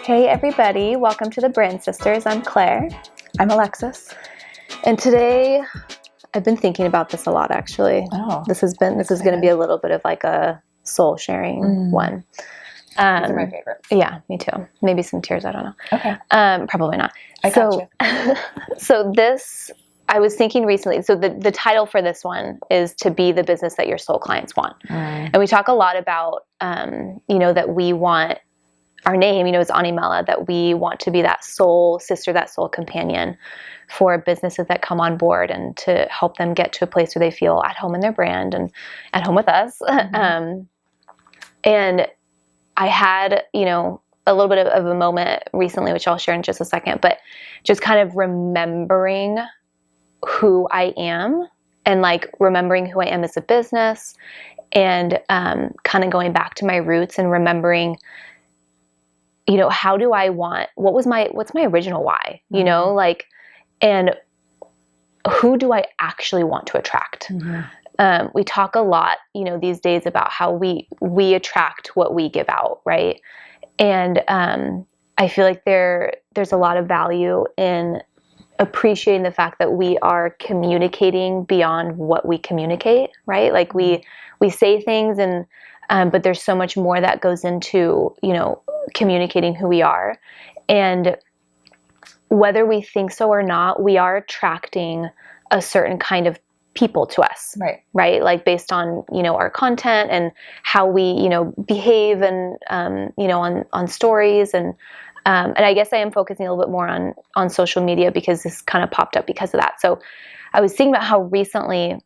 Hey everybody, welcome to the Brand Sisters. I'm Claire. I'm Alexis. And today I've been thinking about this a lot actually. Oh. This is going to be a little bit of like a soul sharing one. These are my favorites. Yeah, me too. Maybe some tears, I don't know. Okay. Probably not. I got you. So this, I was thinking recently, so the title for this one is To Be the Business That Your Soul Clients Want. And we talk a lot about, that we want, our name, is Animela, that we want to be that soul sister, that soul companion for businesses that come on board and to help them get to a place where they feel at home in their brand and at home with us. And I had, a little bit of a moment recently, which I'll share in just a second, but just kind of remembering who I am and like remembering who I am as a business and kind of going back to my roots and remembering, how do I want, what's my original why, and who do I actually want to attract? We talk a lot, these days about how we attract what we give out. Right. And, I feel like there's a lot of value in appreciating the fact that we are communicating beyond what we communicate, right? Like we say things and, but there's so much more that goes into, communicating who we are. And whether we think so or not, we are attracting a certain kind of people to us, right? Like based on, our content and how we, behave and, on stories. And I guess I am focusing a little bit more on social media because this kind of popped up because of that. So I was thinking about how recently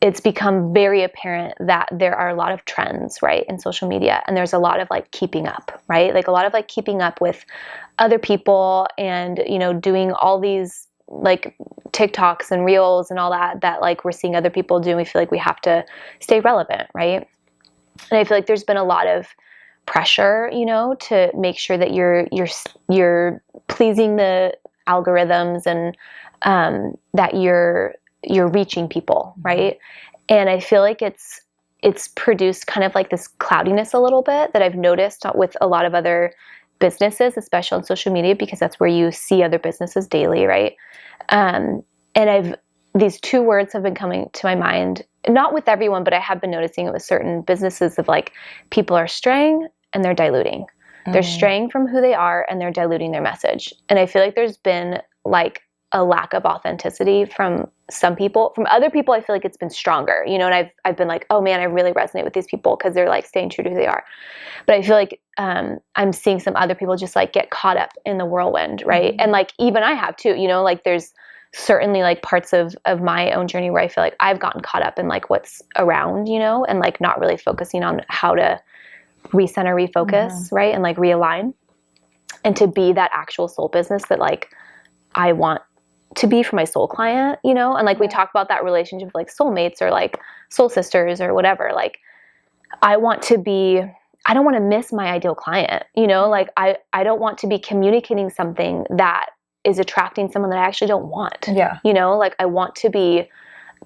it's become very apparent that there are a lot of trends, right, in social media. And there's a lot of like keeping up, right? Like a lot of like keeping up with other people and, doing all these like TikToks and reels and all that like we're seeing other people do. And we feel like we have to stay relevant, right? And I feel like there's been a lot of pressure, to make sure that you're pleasing the algorithms and that you're reaching people, right? And I feel like it's produced kind of like this cloudiness a little bit that I've noticed with a lot of other businesses, especially on social media, because that's where you see other businesses daily, right? And these two words have been coming to my mind, not with everyone, but I have been noticing it with certain businesses of like people are straying and they're diluting. They're straying from who they are and they're diluting their message. And I feel like there's been like a lack of authenticity from some people. From other people, I feel like it's been stronger, and I've been like, oh man, I really resonate with these people because they're like staying true to who they are. But I feel like I'm seeing some other people just like get caught up in the whirlwind, right? And like even I have too, like there's certainly like parts of my own journey where I feel like I've gotten caught up in like what's around, and like not really focusing on how to recenter, refocus, right? And like realign and to be that actual soul business that like I want to be for my soul client, and like we talk about that relationship with like soulmates or like soul sisters or whatever, like I don't want to miss my ideal client, like I don't want to be communicating something that is attracting someone that I actually don't want. Yeah. Like I want to be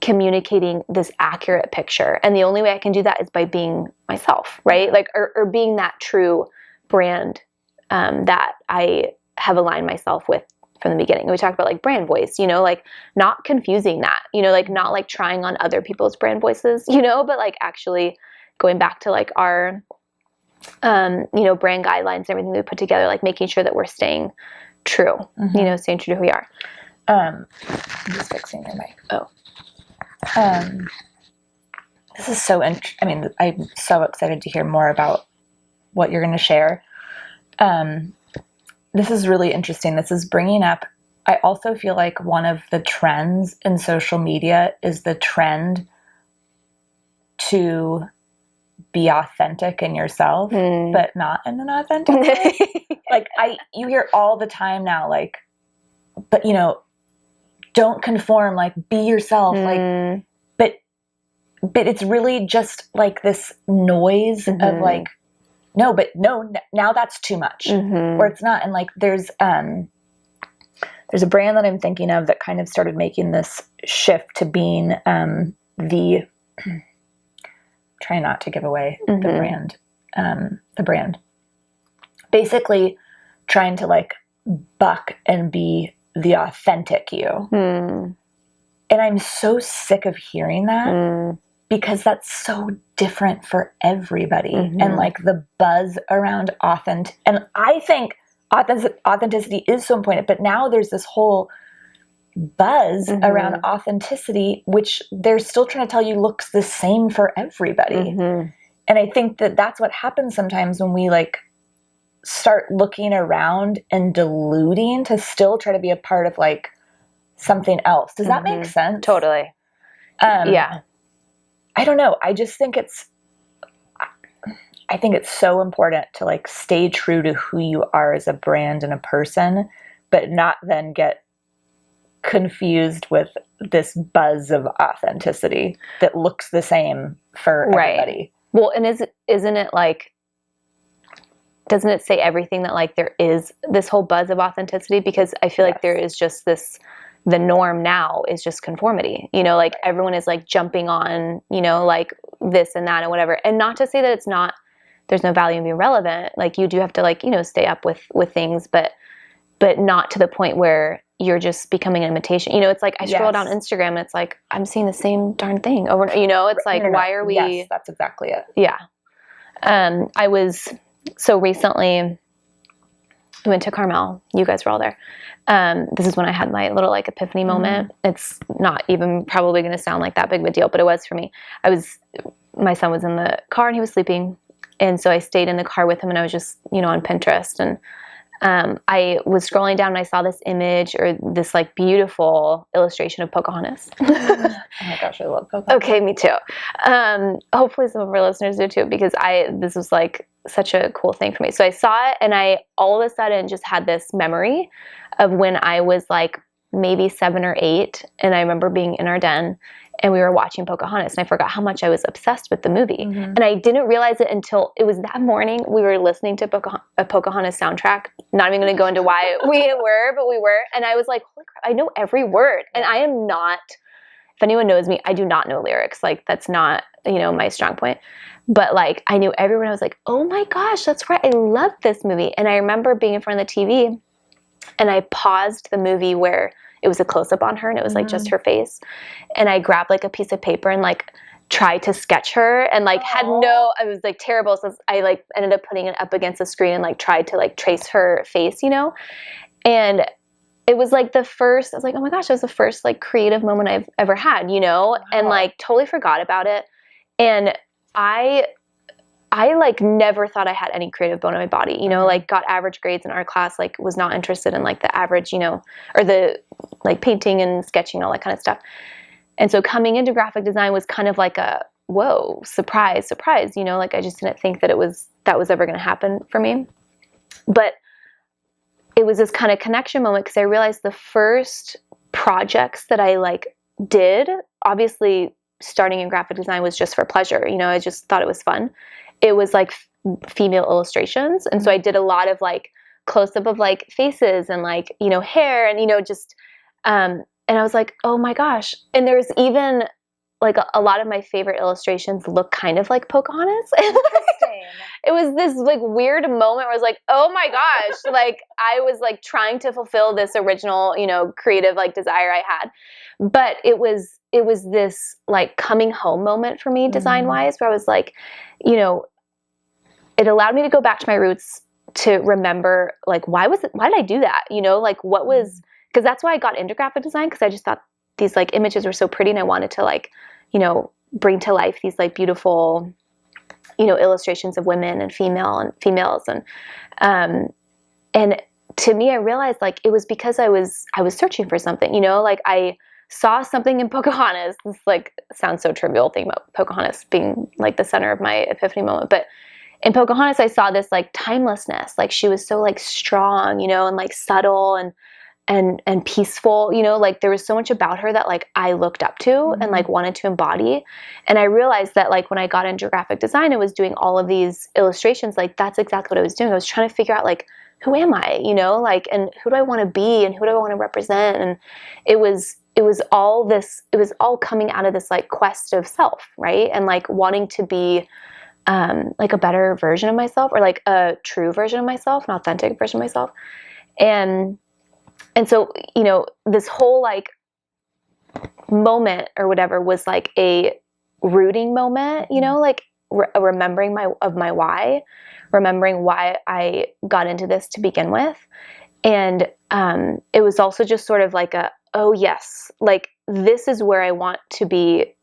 communicating this accurate picture. And the only way I can do that is by being myself, right? Like, or being that true brand that I have aligned myself with from the beginning. And we talked about like brand voice, like not confusing that, like not like trying on other people's brand voices, but like actually going back to like our, brand guidelines and everything we put together, like making sure that we're staying true, staying true to who we are. I'm just fixing your mic. Oh. This is so I'm so excited to hear more about what you're going to share. This is really interesting. This is bringing up, I also feel like one of the trends in social media is the trend to be authentic in yourself, but not in an authentic way. Like you hear all the time now, like, but don't conform, like be yourself, like, but it's really just like this noise of like, no, now that's too much, or it's not. And like, there's a brand that I'm thinking of that kind of started making this shift to being, try not to give away the brand, basically trying to like buck and be the authentic you. Mm. And I'm so sick of hearing that because that's so different for everybody. Mm-hmm. And like the buzz around and I think authenticity is so important, but now there's this whole buzz around authenticity, which they're still trying to tell you looks the same for everybody. And I think that that's what happens sometimes when we like start looking around and diluting to still try to be a part of like something else. Does that make sense? Totally. Yeah. I don't know. I just think I think it's so important to like stay true to who you are as a brand and a person, but not then get confused with this buzz of authenticity that looks the same for everybody. Well, and isn't it like, doesn't it say everything that like there is this whole buzz of authenticity? Because I feel like there is just this, the norm now is just conformity, you know, like everyone is like jumping on, you know, like this and that and whatever. And not to say that it's not, there's no value in being relevant. Like you do have to like, you know, stay up with things, but not to the point where you're just becoming an imitation. You know, it's like I scroll down Instagram and it's like, I'm seeing the same darn thing over, you know, it's like, why are we? Yes, that's exactly it. Yeah. So recently we went to Carmel. You guys were all there. This is when I had my little like epiphany moment. It's not even probably going to sound like that big of a deal, but it was for me. My son was in the car and he was sleeping. And so I stayed in the car with him and I was just, you know, on Pinterest, and I was scrolling down and I saw this image or this like beautiful illustration of Pocahontas. Oh my gosh, I love Pocahontas. Okay, me too. Hopefully some of our listeners do too, because this was like such a cool thing for me. So I saw it and I all of a sudden just had this memory of when I was like maybe 7 or 8, and I remember being in our den and we were watching Pocahontas, and I forgot how much I was obsessed with the movie. And I didn't realize it until it was that morning we were listening to a Pocahontas soundtrack. Not even going to go into why we were, but we were. And I was like, holy crap, I know every word. And I am not, if anyone knows me, I do not know lyrics. Like that's not, you know, my strong point. But like I knew every word. I was like, oh my gosh, that's right. I love this movie. And I remember being in front of the TV and I paused the movie where it was a close-up on her and it was like just her face. And I grabbed like a piece of paper and like tried to sketch her and like I was like terrible. So I like ended up putting it up against the screen and like tried to like trace her face, you know? And it was like I was like, oh my gosh, that was the first like creative moment I've ever had, you know? And like totally forgot about it. And I like never thought I had any creative bone in my body, you know, like got average grades in art class, like was not interested in like the average, you know, or the like painting and sketching, all that kind of stuff. And so coming into graphic design was kind of like a, whoa, surprise, you know, like I just didn't think that that was ever going to happen for me. But it was this kind of connection moment because I realized the first projects that I like did, obviously starting in graphic design was just for pleasure. You know, I just thought it was fun. It was like female illustrations. And so I did a lot of like close up of like faces and like, you know, hair and, you know, just, and I was like, oh my gosh. And there's even like a lot of my favorite illustrations look kind of like Pocahontas. Interesting. It was this like weird moment where I was like, oh my gosh, like I was like trying to fulfill this original, you know, creative like desire I had. But it was this like coming home moment for me design wise, where I was like, you know, it allowed me to go back to my roots, to remember like, why did I do that? You know, like what was, because that's why I got into graphic design, because I just thought these like images were so pretty and I wanted to like, you know, bring to life these like beautiful, you know, illustrations of women and females. And to me, I realized like it was because I was searching for something, you know, like I saw something in Pocahontas. This like sounds so trivial thing about Pocahontas being like the center of my epiphany moment. But in Pocahontas, I saw this like timelessness. Like she was so like strong, you know, and like subtle and peaceful, you know, like there was so much about her that like I looked up to and like wanted to embody. And I realized that like when I got into graphic design, I was doing all of these illustrations. Like that's exactly what I was doing. I was trying to figure out like, who am I, you know, like, and who do I want to be and who do I want to represent? And it was all coming out of this like quest of self, right? And like wanting to be like a better version of myself, or like a true version of myself, an authentic version of myself. And so, you know, this whole like moment or whatever was like a rooting moment, you know, like remembering my why, remembering why I got into this to begin with. And it was also just sort of like oh yes, like this is where I want to be.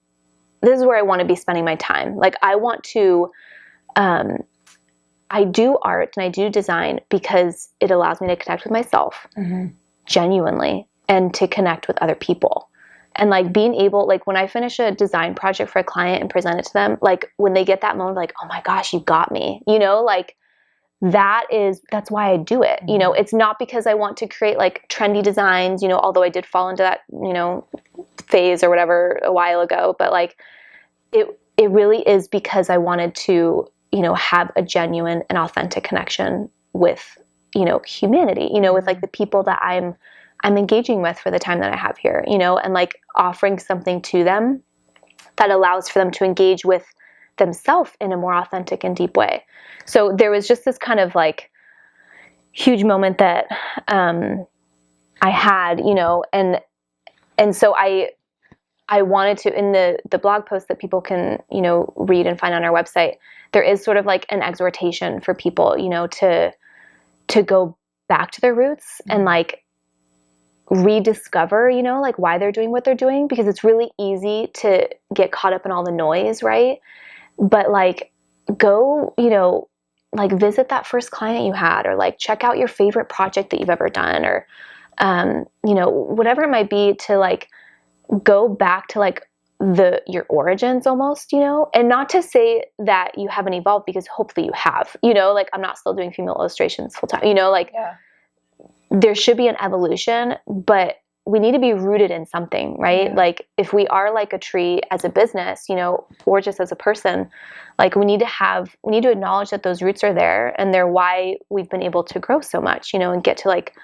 This is where I want to be spending my time. Like I want to, I do art and I do design because it allows me to connect with myself genuinely, and to connect with other people. And like being able, like when I finish a design project for a client and present it to them, like when they get that moment, like, oh my gosh, you got me, you know, like that's why I do it. You know, it's not because I want to create like trendy designs, you know, although I did fall into that, you know, phase or whatever a while ago, but like it really is because I wanted to, you know, have a genuine and authentic connection with, you know, humanity, you know, with like the people that I'm engaging with for the time that I have here, you know, and like offering something to them that allows for them to engage with themselves in a more authentic and deep way. So there was just this kind of like huge moment that I had, you know, and so I wanted to, in the blog post that people can, you know, read and find on our website, there is sort of like an exhortation for people, you know, to go back to their roots and like rediscover, you know, like why they're doing what they're doing, because it's really easy to get caught up in all the noise, right? But like go, you know, like visit that first client you had, or like check out your favorite project that you've ever done, or you know, whatever it might be, to like go back to like your origins almost, you know, and not to say that you haven't evolved, because hopefully you have, you know, like I'm not still doing female illustrations full time, you know, like there should be an evolution, but we need to be rooted in something, right? Like if we are like a tree as a business, you know, or just as a person, like we need to acknowledge that those roots are there, and they're why we've been able to grow so much, you know, and get to like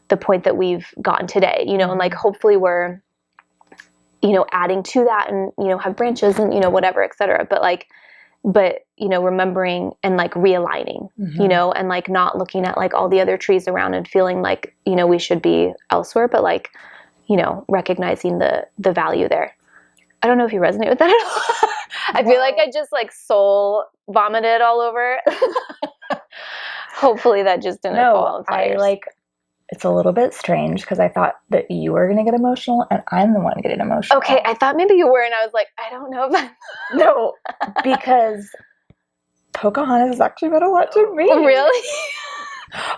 the point that we've gotten today, you know, and like hopefully we're, you know, adding to that, and, you know, have branches and, you know, whatever, et cetera. But, you know, remembering and like realigning, you know, and like not looking at like all the other trees around and feeling like, you know, we should be elsewhere, but like, you know, recognizing the value there. I don't know if you resonate with that at all. I feel like I just like soul vomited all over. Hopefully that just didn't fall on fires. It's a little bit strange because I thought that you were going to get emotional and I'm the one getting emotional. Okay, I thought maybe you were, and I was like, I don't know if I'm... No, because Pocahontas has actually meant a lot to me. Really?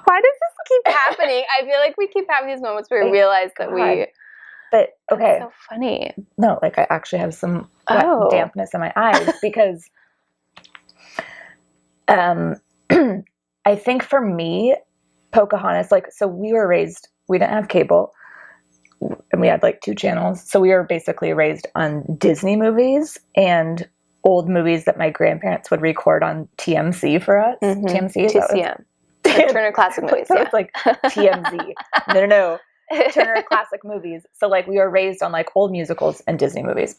Why does this keep happening? I feel like we keep having these moments where we realize that we... But, okay. That's so funny. No, like I actually have some dampness in my eyes because I think for me, Pocahontas, like, so we were raised, we didn't have cable, and we had like 2 channels. So we were basically raised on Disney movies and old movies that my grandparents would record on TMC for us. TMC is TCM. Turner Classic Movies. So it's like TMZ. No. Turner Classic Movies. So like we were raised on like old musicals and Disney movies,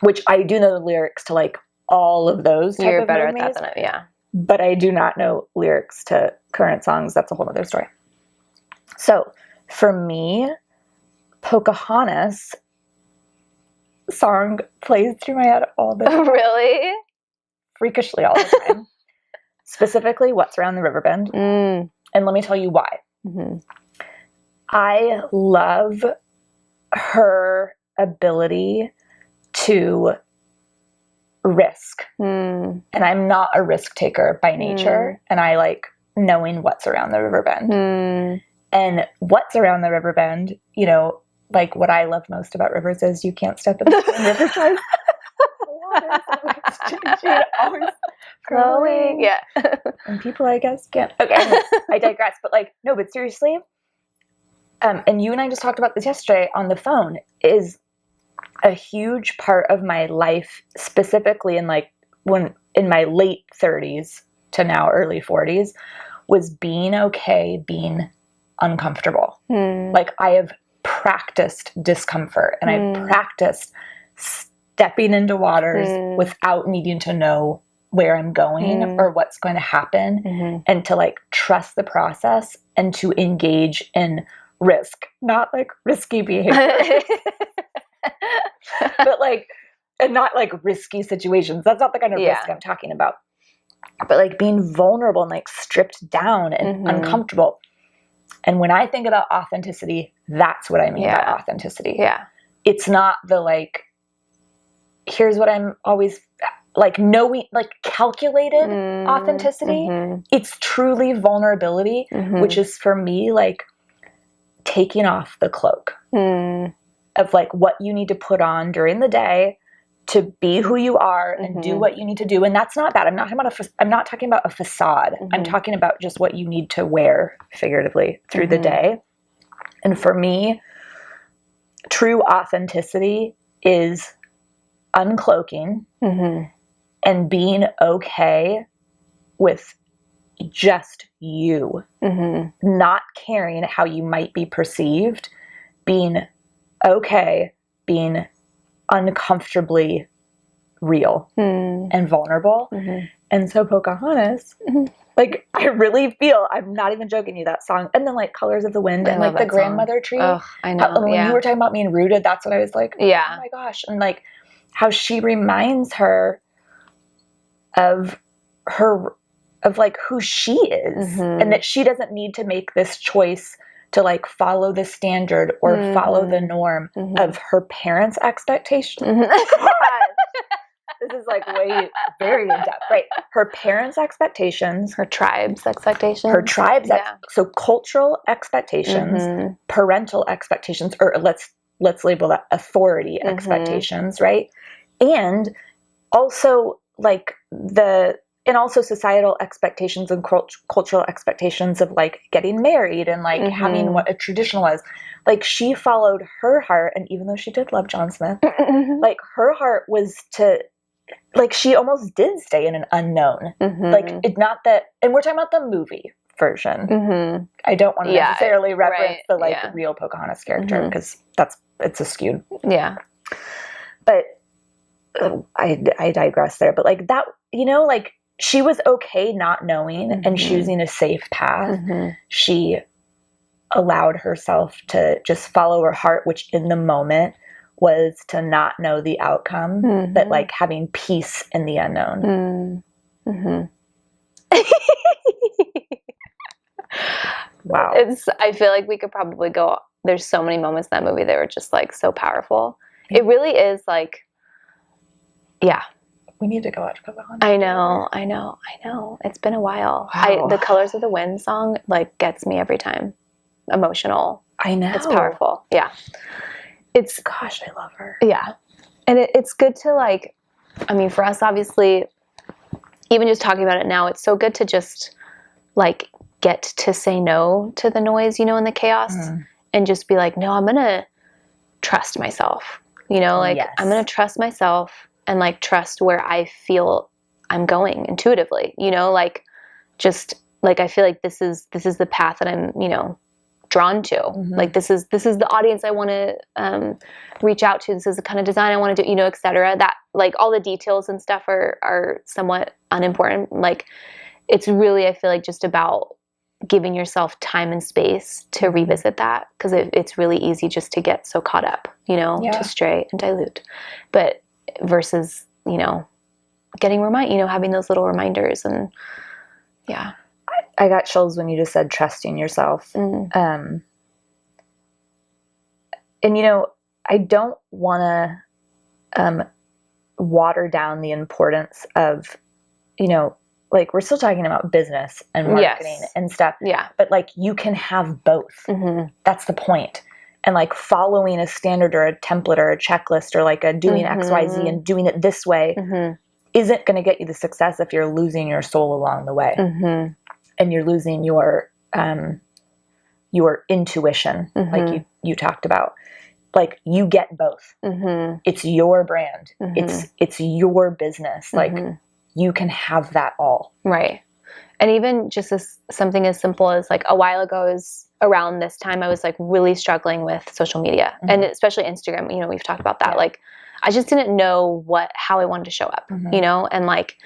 which I do know the lyrics to like all of those type You're of better movies, at that than I, yeah. but I do not know lyrics to current songs. That's a whole other story. So for me, Pocahontas song plays through my head all the time. Really? Freakishly all the time. Specifically, What's Around the River Bend. And let me tell you why. I love her ability to risk. And I'm not a risk taker by nature. And I like knowing what's around the river bend. And what's around the river bend, you know, like what I love most about rivers is you can't step in the same river twice. The always flowing. Yeah. And people, I guess, can't. Okay, I digress. But like, no, but seriously, and you and I just talked about this yesterday on the phone, is a huge part of my life, specifically in like when in my late 30s to now early 40s, was being okay being uncomfortable. Like I have practiced discomfort, and I practiced stepping into waters without needing to know where I'm going or what's going to happen, and to like trust the process and to engage in risk, not like risky behavior, but like, and not like risky situations. That's not the kind of risk I'm talking about. But like being vulnerable and like stripped down and uncomfortable. And when I think about authenticity, that's what I mean by authenticity. Yeah. It's not the like, here's what I'm always like, knowing, like calculated authenticity. It's truly vulnerability, which is for me like taking off the cloak of like what you need to put on during the day to be who you are and do what you need to do. And that's not bad. I'm not talking about a facade. I'm talking about just what you need to wear figuratively through the day. And for me, true authenticity is uncloaking and being okay with just you, not caring how you might be perceived, being okay, being uncomfortably real and vulnerable. And so Pocahontas, like I really feel, I'm not even joking you, that song, and then like Colors of the Wind and like the grandmother tree. Oh, I know. When you were talking about being rooted, that's what I was like, oh my gosh. And like how she reminds her of like who she is, and that she doesn't need to make this choice to like follow the standard or follow the norm of her parents' expectations. This is like very in depth, right? Her parents' expectations, her tribe's expectations, so cultural expectations, parental expectations, or let's label that authority expectations, right? And also like also societal expectations and cultural expectations of like getting married and like having what a tradition was. Like she followed her heart, and even though she did love John Smith, like her heart was to, like she almost did stay in an unknown. Like it's not that, and we're talking about the movie version. I don't want to necessarily reference the like real Pocahontas character because it's a skewed. Yeah. But I digress there. But like that, you know, like she was okay not knowing and choosing a safe path. She allowed herself to just follow her heart, which in the moment was to not know the outcome, but like having peace in the unknown. Wow. I feel like we could probably go, there's so many moments in that movie that were just like so powerful. It really is like, we need to go watch Pocahontas. I know. It's been a while. Wow. The Colors of the Wind song like gets me every time. Emotional. I know. It's powerful. Yeah. Gosh, I love her. Yeah. And it's good to like, I mean, for us, obviously, even just talking about it now, it's so good to just like get to say no to the noise, you know, and the chaos, and just be like, no, I'm going to trust myself, you know, like I'm going to trust myself and like trust where I feel I'm going intuitively, you know, like just like, I feel like this is the path that I'm, you know, drawn to. Like this is the audience I want to reach out to. This is the kind of design I want to do, you know, et cetera. That like all the details and stuff are somewhat unimportant. Like it's really, I feel like just about giving yourself time and space to revisit that, because it's really easy just to get so caught up, you know, to stray and dilute. But versus, you know, having those little reminders. And I got chills when you just said trusting yourself. And, you know, I don't want to water down the importance of, you know, like we're still talking about business and marketing and stuff. Yeah. But like you can have both. That's the point. And like following a standard or a template or a checklist or like a doing X, Y, Z and doing it this way isn't going to get you the success if you're losing your soul along the way. And you're losing your intuition, like you talked about. Like you get both. It's your brand. It's your business. Like you can have that all. Right. And even just something as simple as like a while ago is around this time, I was like really struggling with social media and especially Instagram. You know, we've talked about that. Like I just didn't know how I wanted to show up, you know, and like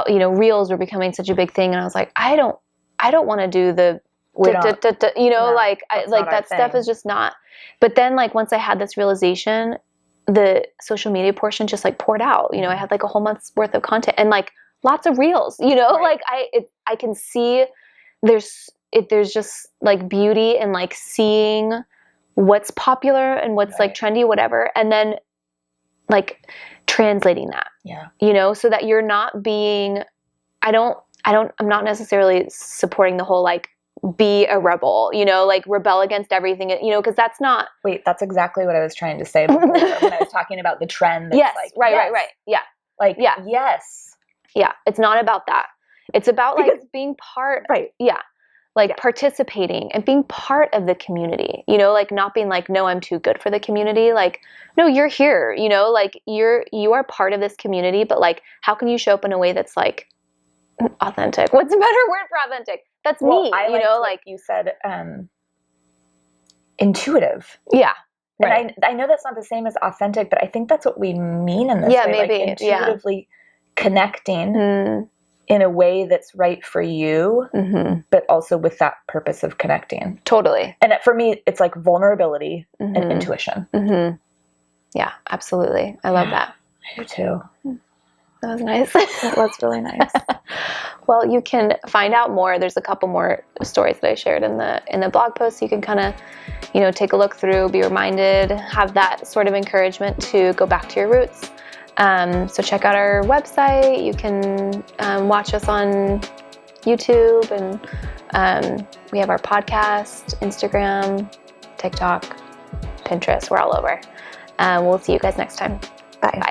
reels were becoming such a big thing. And I was like, I don't want to do the, that stuff is just not. But then like, once I had this realization, the social media portion just like poured out, I had like a whole month's worth of content and like lots of reels, like I can see there's just like beauty in like seeing what's popular and what's like trendy, whatever. And then like translating that, so that you're not being, I'm not necessarily supporting the whole, like, be a rebel, like rebel against everything, because that's not. Wait, that's exactly what I was trying to say before when I was talking about the trend. That's yes. Like, right. Yeah. Like, yeah. Yes. Yeah. It's not about that. It's about like being part. Right. Yeah. Like participating and being part of the community, like not being like, no, I'm too good for the community. Like, no, you're here, like you are part of this community, but like, how can you show up in a way that's like authentic? What's a better word for authentic? That's me, like you said, intuitive. Yeah. Right. And I know that's not the same as authentic, but I think that's what we mean in this way. Maybe. Like intuitively connecting in a way that's right for you, but also with that purpose of connecting. Totally. And for me, it's like vulnerability and intuition. Yeah, absolutely. I love that. I do too. That was nice. That was really nice. Well, you can find out more. There's a couple more stories that I shared in the blog post. You can kind of, take a look through, be reminded, have that sort of encouragement to go back to your roots. So check out our website. You can watch us on YouTube, and we have our podcast, Instagram, TikTok, Pinterest. We're all over. We'll see you guys next time. Bye. Bye.